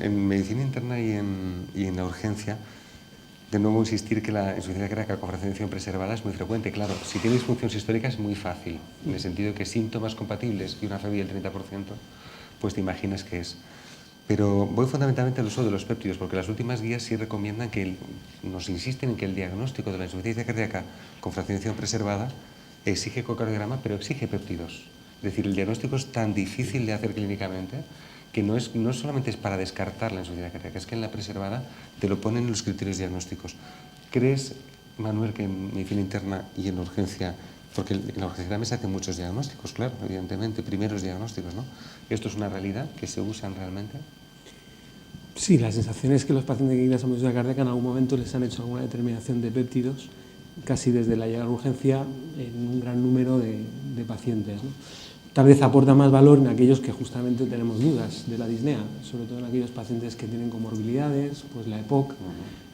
en medicina interna y en la urgencia, de nuevo insistir que la insuficiencia cardíaca con fraccionación preservada es muy frecuente. Claro, si tiene disfunción sistólica es muy fácil, en el sentido de que síntomas compatibles y una FEBI del 30%, pues te imaginas que es. Pero voy fundamentalmente al uso de los péptidos, porque las últimas guías sí recomiendan nos insisten en que el diagnóstico de la insuficiencia cardíaca con fraccionación preservada exige ecocardiograma, pero exige péptidos. Es decir, el diagnóstico es tan difícil de hacer clínicamente que no solamente es para descartar la insuficiencia cardíaca, es que en la preservada te lo ponen en los criterios diagnósticos. ¿Crees, Manuel, que en medicina interna y en urgencia, porque en la urgencia también se hacen muchos diagnósticos, claro, evidentemente, primeros diagnósticos, ¿no? ¿Esto es una realidad que se usan realmente? Sí, la sensación es que los pacientes que ingresan a insuficiencia cardíaca en algún momento les han hecho alguna determinación de péptidos, casi desde la llegada a la urgencia, en un gran número de pacientes, ¿no? Tal vez aporta más valor en aquellos que justamente tenemos dudas de la disnea, sobre todo en aquellos pacientes que tienen comorbilidades, pues la EPOC,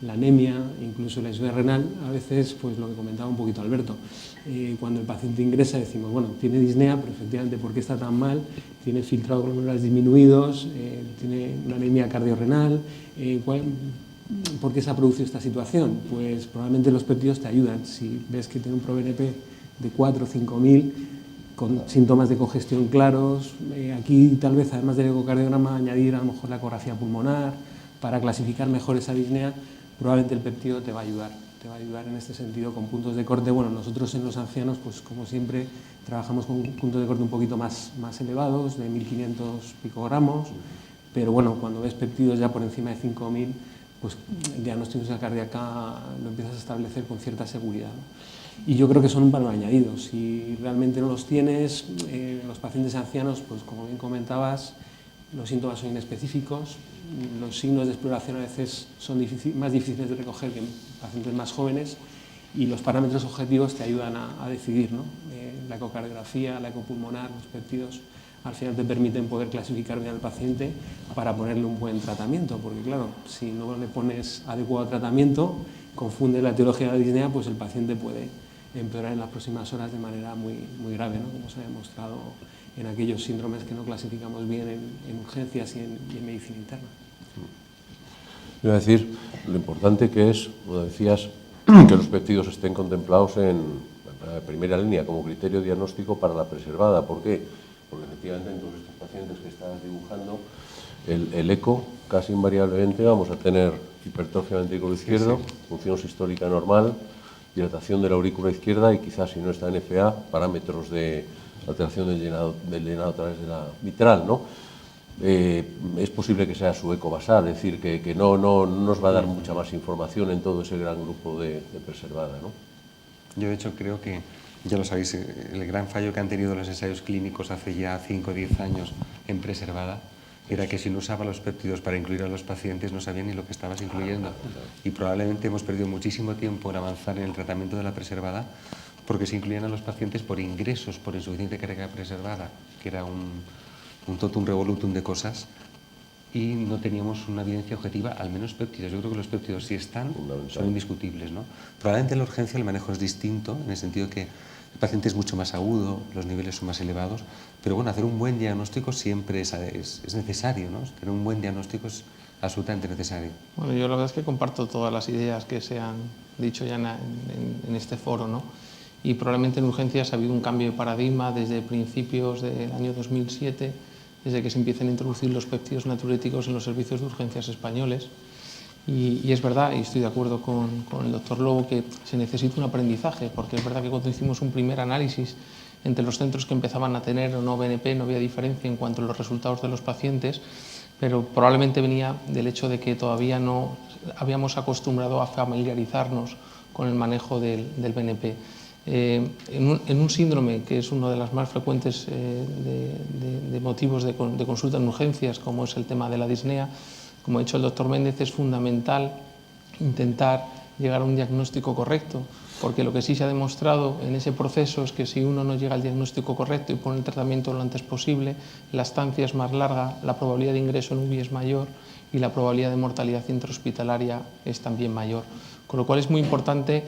la anemia, incluso la insuficiencia renal. A veces, pues lo que comentaba un poquito Alberto, cuando el paciente ingresa decimos, bueno, tiene disnea, pero efectivamente, ¿por qué está tan mal? Tiene filtrado glomerulares disminuidos, tiene una anemia cardiorrenal, ¿por qué se ha producido esta situación? Pues probablemente los péptidos te ayudan. Si ves que tiene un ProBNP de 4 o 5.000, con síntomas de congestión claros, aquí tal vez además del ecocardiograma añadir a lo mejor la ecografía pulmonar para clasificar mejor esa disnea, probablemente el péptido te va a ayudar en este sentido con puntos de corte. Bueno, nosotros en los ancianos, pues como siempre, trabajamos con puntos de corte un poquito más elevados, de 1.500 picogramos, pero bueno, cuando ves péptidos ya por encima de 5.000, pues el diagnóstico de insuficiencia cardíaca lo empiezas a establecer con cierta seguridad, ¿no? Y yo creo que son un valor añadido. Si realmente no los tienes, los pacientes ancianos, pues como bien comentabas, los síntomas son inespecíficos, los signos de exploración a veces son más difíciles de recoger que en pacientes más jóvenes y los parámetros objetivos te ayudan a decidir, ¿no? La ecocardiografía, la ecopulmonar, los péptidos, al final te permiten poder clasificar bien al paciente para ponerle un buen tratamiento, porque claro, si no le pones adecuado tratamiento, confunde la etiología de la disnea, pues el paciente puede empeorar en las próximas horas de manera muy grave, ¿no? Como se ha demostrado en aquellos síndromes que no clasificamos bien en urgencias y en medicina interna. Iba a decir lo importante que es, como decías, que los péptidos estén contemplados en la primera línea como criterio diagnóstico para la preservada. ¿Por qué? Porque efectivamente en todos estos pacientes que estás dibujando, el eco casi invariablemente vamos a tener hipertrofia ventrículo izquierdo, función sistólica normal, dilatación de la aurícula izquierda y quizás, si no está en FA, parámetros de alteración del llenado a través de la mitral, ¿no? Es posible que sea su eco basal, es decir, que no nos va a dar mucha más información en todo ese gran grupo de preservada, ¿no? Yo de hecho creo que, ya lo sabéis, el gran fallo que han tenido los ensayos clínicos hace ya 5 o 10 años en preservada era que si no usaba los péptidos para incluir a los pacientes no sabían ni lo que estabas incluyendo. Y probablemente hemos perdido muchísimo tiempo en avanzar en el tratamiento de la preservada porque se incluían a los pacientes por ingresos por insuficiencia cardíaca preservada, que era un totum revolutum de cosas, y no teníamos una evidencia objetiva, al menos péptidos. Yo creo que los péptidos, si están, son indiscutibles, ¿no? Probablemente en la urgencia el manejo es distinto, en el sentido que el paciente es mucho más agudo, los niveles son más elevados, pero bueno, hacer un buen diagnóstico siempre es necesario, ¿no? Tener un buen diagnóstico es absolutamente necesario. Bueno, yo la verdad es que comparto todas las ideas que se han dicho ya en este foro, ¿no? Y probablemente en urgencias ha habido un cambio de paradigma desde principios del año 2007, desde que se empiezan a introducir los péptidos natriuréticos en los servicios de urgencias españoles. Y es verdad, y estoy de acuerdo con el doctor Lobo, que se necesita un aprendizaje, porque es verdad que cuando hicimos un primer análisis entre los centros que empezaban a tener o no BNP no había diferencia en cuanto a los resultados de los pacientes, pero probablemente venía del hecho de que todavía no habíamos acostumbrado a familiarizarnos con el manejo del BNP. En un síndrome que es uno de los más frecuentes de motivos de consulta en urgencias, como es el tema de la disnea, como ha dicho el doctor Méndez, es fundamental intentar llegar a un diagnóstico correcto, porque lo que sí se ha demostrado en ese proceso es que si uno no llega al diagnóstico correcto y pone el tratamiento lo antes posible, la estancia es más larga, la probabilidad de ingreso en UBI es mayor y la probabilidad de mortalidad intrahospitalaria es también mayor. Con lo cual es muy importante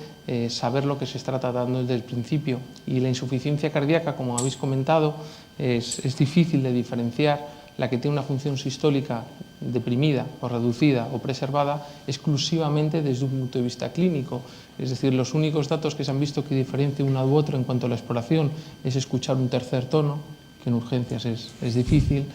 saber lo que se está tratando desde el principio. Y la insuficiencia cardíaca, como habéis comentado, es difícil de diferenciar. La que tiene una función sistólica deprimida o reducida o preservada exclusivamente desde un punto de vista clínico. Es decir, los únicos datos que se han visto que diferencian una u otra en cuanto a la exploración es escuchar un tercer tono, que en urgencias es difícil,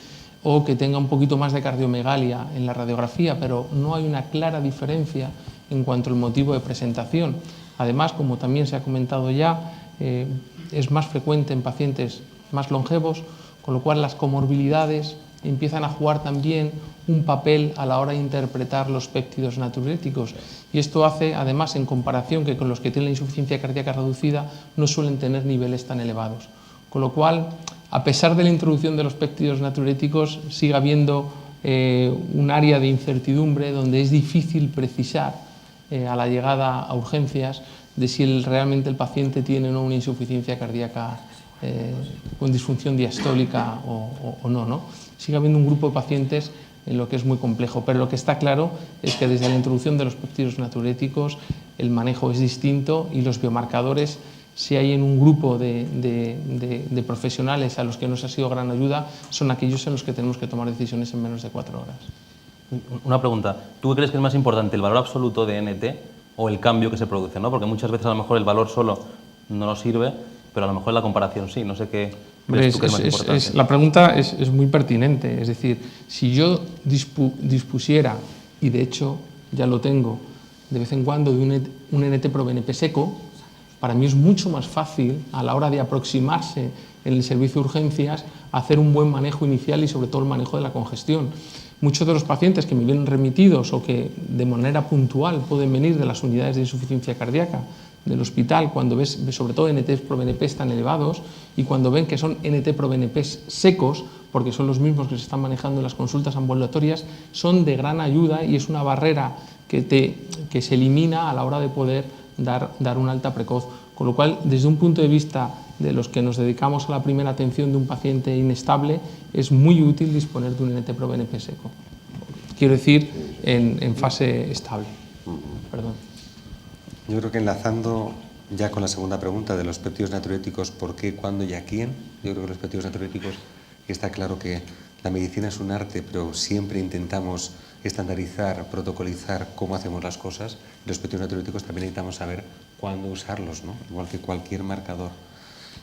o que tenga un poquito más de cardiomegalia en la radiografía, pero no hay una clara diferencia en cuanto al motivo de presentación. Además, como también se ha comentado ya, es más frecuente en pacientes más longevos, con lo cual las comorbilidades empiezan a jugar también un papel a la hora de interpretar los péptidos natriuréticos. Y esto hace, además, en comparación que con los que tienen la insuficiencia cardíaca reducida, no suelen tener niveles tan elevados. Con lo cual, a pesar de la introducción de los péptidos natriuréticos, sigue habiendo un área de incertidumbre donde es difícil precisar a la llegada a urgencias de si realmente el paciente tiene o no una insuficiencia cardíaca con disfunción diastólica o no. Sigue habiendo un grupo de pacientes en lo que es muy complejo, pero lo que está claro es que desde la introducción de los péptidos natriuréticos el manejo es distinto y los biomarcadores, si hay en un grupo de profesionales a los que nos ha sido gran ayuda, son aquellos en los que tenemos que tomar decisiones en menos de 4 horas. Una pregunta, ¿tú qué crees que es más importante, el valor absoluto de NT o el cambio que se produce? ¿No? Porque muchas veces a lo mejor el valor solo no nos sirve, pero a lo mejor la comparación sí, no sé qué crees tú que es más importante. La pregunta es muy pertinente, es decir, si yo dispusiera, y de hecho ya lo tengo de vez en cuando, de un NT-proBNP seco, para mí es mucho más fácil a la hora de aproximarse en el servicio de urgencias a hacer un buen manejo inicial y sobre todo el manejo de la congestión. Muchos de los pacientes que me vienen remitidos o que de manera puntual pueden venir de las unidades de insuficiencia cardíaca del hospital, cuando ves sobre todo NT-proBNPs tan elevados y cuando ven que son NT-proBNPs secos, porque son los mismos que se están manejando en las consultas ambulatorias, son de gran ayuda y es una barrera que se elimina a la hora de poder dar una alta precoz. Con lo cual, desde un punto de vista de los que nos dedicamos a la primera atención de un paciente inestable, es muy útil disponer de un NT-proBNP seco. Quiero decir, en fase estable. Perdón. Yo creo que enlazando ya con la segunda pregunta de los péptidos natriuréticos, ¿por qué, cuándo y a quién? Yo creo que los péptidos natriuréticos, está claro que la medicina es un arte, pero siempre intentamos estandarizar, protocolizar cómo hacemos las cosas. Los péptidos natriuréticos también necesitamos saber cuándo usarlos, ¿no? Igual que cualquier marcador.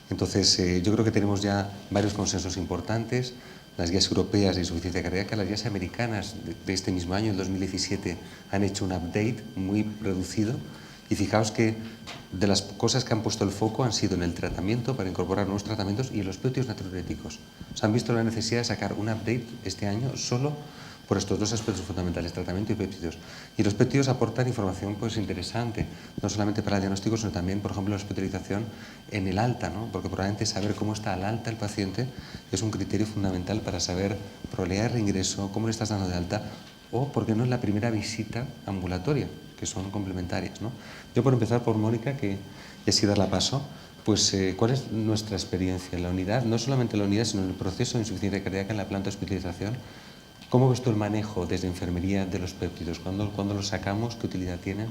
Entonces, yo creo que tenemos ya varios consensos importantes. Las guías europeas de insuficiencia cardíaca, las guías americanas de este mismo año, el 2017, han hecho un update muy reducido. Y fijaos que de las cosas que han puesto el foco han sido en el tratamiento, para incorporar nuevos tratamientos, y en los péptidos natriuréticos. Se han visto la necesidad de sacar un update este año solo por estos dos aspectos fundamentales, tratamiento y péptidos. Y los péptidos aportan información pues interesante, no solamente para el diagnóstico, sino también, por ejemplo, la hospitalización en el alta, ¿no? Porque probablemente saber cómo está al alta el paciente es un criterio fundamental para saber probabilidad de reingreso, cómo le estás dando de alta, o porque no es la primera visita ambulatoria, que son complementarias, ¿no? Yo, por empezar por Mónica, que así dar la paso, pues ¿cuál es nuestra experiencia en la unidad? No solamente en la unidad, sino en el proceso de insuficiencia cardíaca en la planta de hospitalización. ¿Cómo ves tú el manejo desde enfermería de los péptidos? ¿Cuándo los sacamos? ¿Qué utilidad tienen?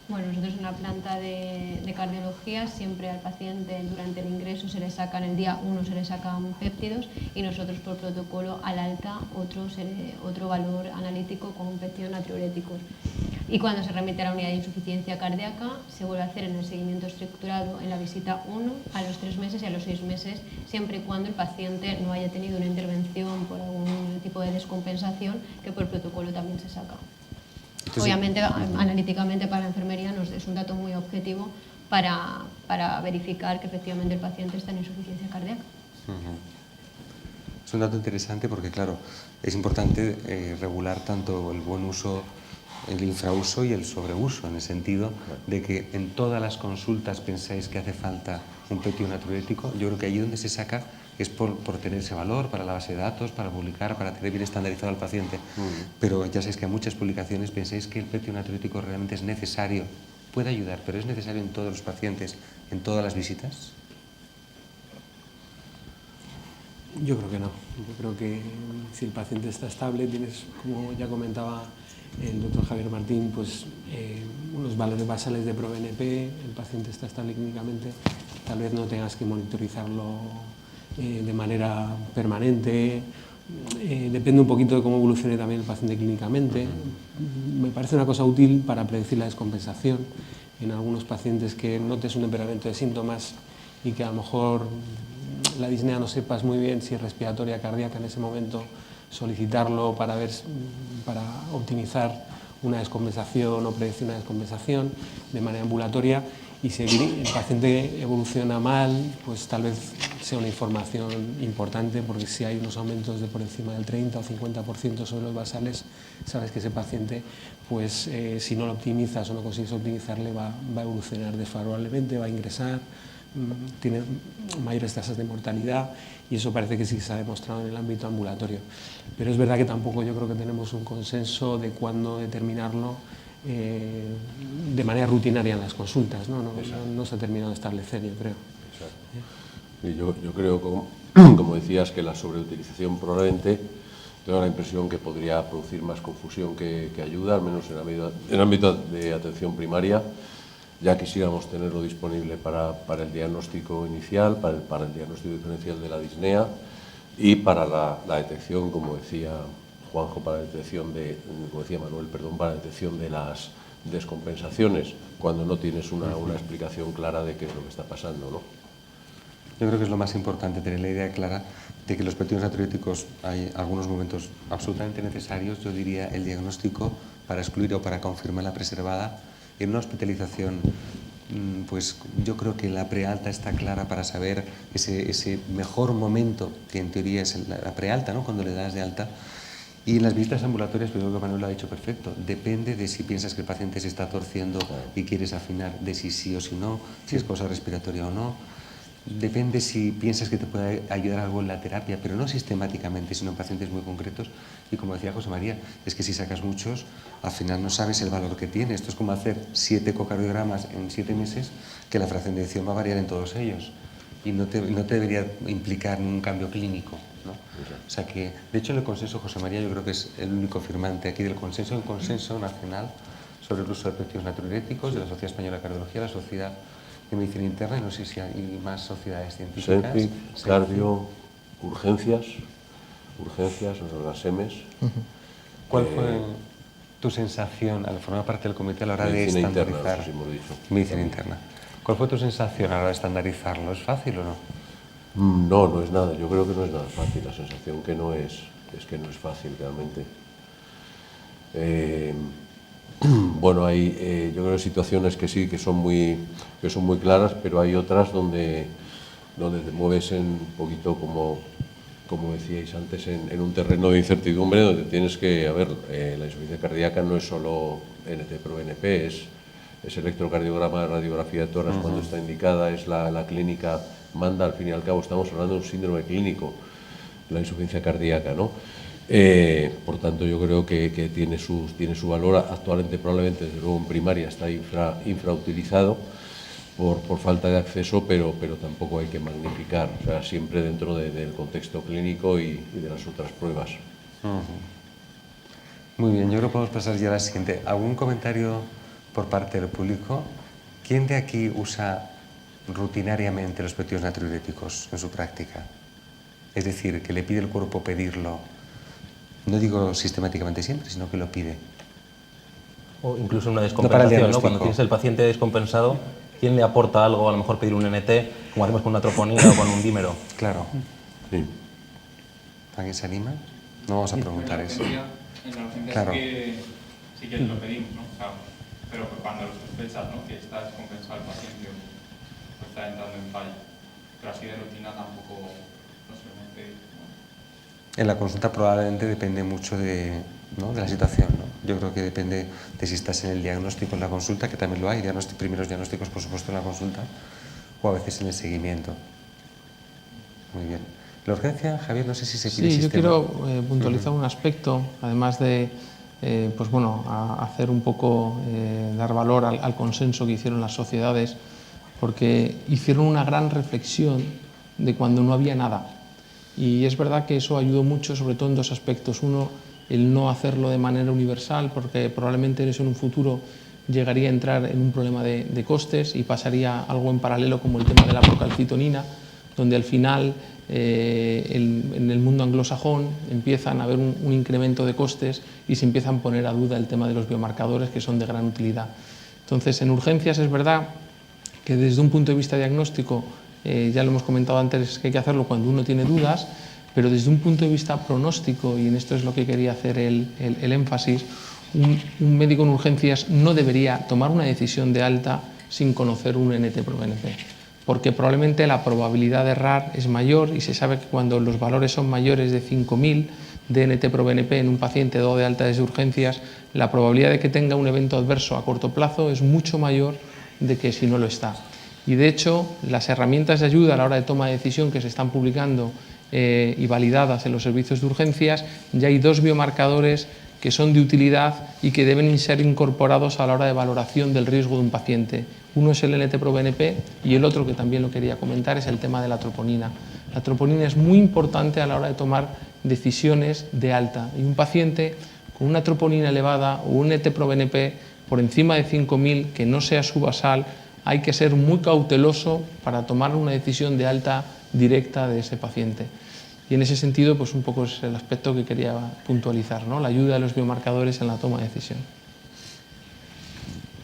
Bueno, nosotros en la planta de cardiología siempre al paciente durante el ingreso se le sacan, el día 1 se le sacan péptidos y nosotros por protocolo al alta otro valor analítico con péptidos natriuréticos. Y cuando se remite a la unidad de insuficiencia cardíaca se vuelve a hacer en el seguimiento estructurado en la visita 1 a los 3 meses y a los 6 meses, siempre y cuando el paciente no haya tenido una intervención por algún tipo de descompensación que por protocolo también se saca. Entonces, obviamente, analíticamente para la enfermería es un dato muy objetivo para verificar que efectivamente el paciente está en insuficiencia cardíaca. Es un dato interesante porque, claro, es importante regular tanto el buen uso, el infrauso y el sobreuso, en el sentido de que en todas las consultas pensáis que hace falta un péptido natriurético. Yo creo que allí donde se saca es por tener ese valor para la base de datos, para publicar, para tener bien estandarizado al paciente. Pero ya sabéis que en muchas publicaciones pensáis que el péptido natriurético realmente es necesario, puede ayudar, pero es necesario en todos los pacientes, en todas las visitas. Yo creo que no. Yo creo que si el paciente está estable, tienes, como ya comentaba el doctor Javier Martín, pues unos valores basales de proBNP, el paciente está estable clínicamente, tal vez no tengas que monitorizarlo de manera permanente Depende un poquito de cómo evolucione también el paciente clínicamente. Me parece una cosa útil para predecir la descompensación en algunos pacientes que notes un empeoramiento de síntomas y que a lo mejor la disnea no sepas muy bien si es respiratoria, cardíaca en ese momento, solicitarlo para optimizar una descompensación o predecir una descompensación de manera ambulatoria, y si el paciente evoluciona mal, pues tal vez sea una información importante, porque si hay unos aumentos de por encima del 30 o 50% sobre los basales, sabes que ese paciente, pues si no lo optimizas o no consigues optimizarle, va a evolucionar desfavorablemente, va a ingresar, tiene mayores tasas de mortalidad, y eso parece que sí se ha demostrado en el ámbito ambulatorio. Pero es verdad que tampoco yo creo que tenemos un consenso de cuándo determinarlo de manera rutinaria en las consultas, no se ha terminado de establecer, yo creo. Y yo creo, como decías, que la sobreutilización probablemente, tengo la impresión que podría producir más confusión que ayuda, al menos en el ámbito de atención primaria. Ya quisiéramos tenerlo disponible para el diagnóstico inicial, para el diagnóstico diferencial de la disnea y para la detección, como decía Juanjo, para la detección como decía Manuel, para la detección de las descompensaciones, cuando no tienes una explicación clara de qué es lo que está pasando, ¿no? Yo creo que es lo más importante, tener la idea clara de que los péptidos natriuréticos hay algunos momentos absolutamente necesarios, yo diría el diagnóstico para excluir o para confirmar la preservada. En una hospitalización, pues yo creo que la prealta está clara para saber ese mejor momento, que en teoría es la prealta, ¿no?, cuando le das de alta. Y en las visitas ambulatorias, pero creo que Manuel lo ha dicho perfecto, depende de si piensas que el paciente se está torciendo y quieres afinar, de si sí o si no, si es cosa respiratoria o no. Depende si piensas que te puede ayudar algo en la terapia, pero no sistemáticamente, sino en pacientes muy concretos. Y como decía José María, es que si sacas muchos, al final no sabes el valor que tiene. Esto es como hacer 7 ecocardiogramas en 7 meses, que la fracción de edición va a variar en todos ellos. Y no te debería implicar un cambio clínico, ¿no? O sea que, de hecho, en el consenso, José María, yo creo que es el único firmante aquí del consenso, un consenso nacional sobre el uso de péptidos natriuréticos de la Sociedad Española de Cardiología, la Sociedad de Medicina Interna, y no sé si hay más sociedades científicas. Cardio, urgencias, las SEMES. ¿Cuál fue tu sensación al formar parte del comité a la hora de estandarizar? Interna, no sé si hemos dicho. Medicina interna. ¿Cuál fue tu sensación a la hora de estandarizarlo? ¿Es fácil o no? No es nada. Yo creo que no es nada fácil. La sensación que no es que no es fácil realmente. Bueno, hay yo creo situaciones que sí, que son muy claras, pero hay otras donde te mueves un poquito, como decíais antes, en un terreno de incertidumbre, donde tienes que, la insuficiencia cardíaca no es solo NT-proBNP, es electrocardiograma, radiografía de tórax cuando está indicada, es la clínica manda, al fin y al cabo estamos hablando de un síndrome clínico, la insuficiencia cardíaca, ¿no? Por tanto, yo creo que tiene su valor. Actualmente, probablemente, desde luego en primaria está infrautilizado por falta de acceso, pero tampoco hay que magnificar, o sea, siempre dentro del contexto clínico y de las otras pruebas. Muy bien, yo creo que podemos pasar ya a la siguiente. ¿Algún comentario por parte del público? ¿Quién de aquí usa rutinariamente los péptidos natriuréticos en su práctica? Es decir, que le pide el cuerpo pedirlo. No digo sistemáticamente siempre, sino que lo pide. O incluso una descompensación, ¿no? Cuando tienes el paciente descompensado, ¿quién le aporta algo? A lo mejor pedir un NT, como hacemos con una troponina o con un dímero. Claro. Sí. ¿Alguien se anima? No vamos a preguntar eso. En la urgencia Claro. Sí que lo pedimos, ¿no? Claro. Pero cuando lo sospechas, ¿no?, que está descompensado el paciente o está entrando en fallo. Pero así de rutina tampoco no se lo pedir. En la consulta probablemente depende mucho de la situación, ¿no? Yo creo que depende de si estás en el diagnóstico en la consulta, que también lo hay, primeros diagnósticos por supuesto en la consulta, o a veces en el seguimiento. Muy bien. La urgencia, Javier, no sé si se pide Sí, yo sistema. quiero puntualizar un aspecto, además de pues bueno, hacer un poco, dar valor al consenso que hicieron las sociedades, porque hicieron una gran reflexión de cuando no había nada. Y es verdad que eso ayudó mucho, sobre todo en dos aspectos. Uno, el no hacerlo de manera universal, porque probablemente eso en un futuro llegaría a entrar en un problema de costes y pasaría algo en paralelo como el tema de la procalcitonina, donde al final el en el mundo anglosajón empiezan a haber un incremento de costes y se empiezan a poner a duda el tema de los biomarcadores, que son de gran utilidad. Entonces, en urgencias es verdad que desde un punto de vista diagnóstico, ya lo hemos comentado antes que hay que hacerlo cuando uno tiene dudas, pero desde un punto de vista pronóstico, y en esto es lo que quería hacer el énfasis, un médico en urgencias no debería tomar una decisión de alta sin conocer un NT-proBNP, porque probablemente la probabilidad de errar es mayor y se sabe que cuando los valores son mayores de 5.000 de NT-proBNP en un paciente dado de alta desde urgencias, la probabilidad de que tenga un evento adverso a corto plazo es mucho mayor de que si no lo está. Y de hecho, las herramientas de ayuda a la hora de toma de decisión que se están publicando y validadas en los servicios de urgencias, ya hay 2 biomarcadores que son de utilidad y que deben ser incorporados a la hora de valoración del riesgo de un paciente. Uno es el NT-proBNP y el otro, que también lo quería comentar, es el tema de la troponina. La troponina es muy importante a la hora de tomar decisiones de alta. Y un paciente con una troponina elevada o un NT-proBNP por encima de 5.000, que no sea subasal, hay que ser muy cauteloso para tomar una decisión de alta directa de ese paciente. Y en ese sentido, pues un poco es el aspecto que quería puntualizar, ¿no? La ayuda de los biomarcadores en la toma de decisión.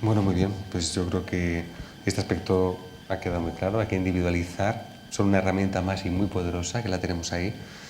Bueno, muy bien. Pues yo creo que este aspecto ha quedado muy claro. Hay que individualizar. Son una herramienta más y muy poderosa que la tenemos ahí.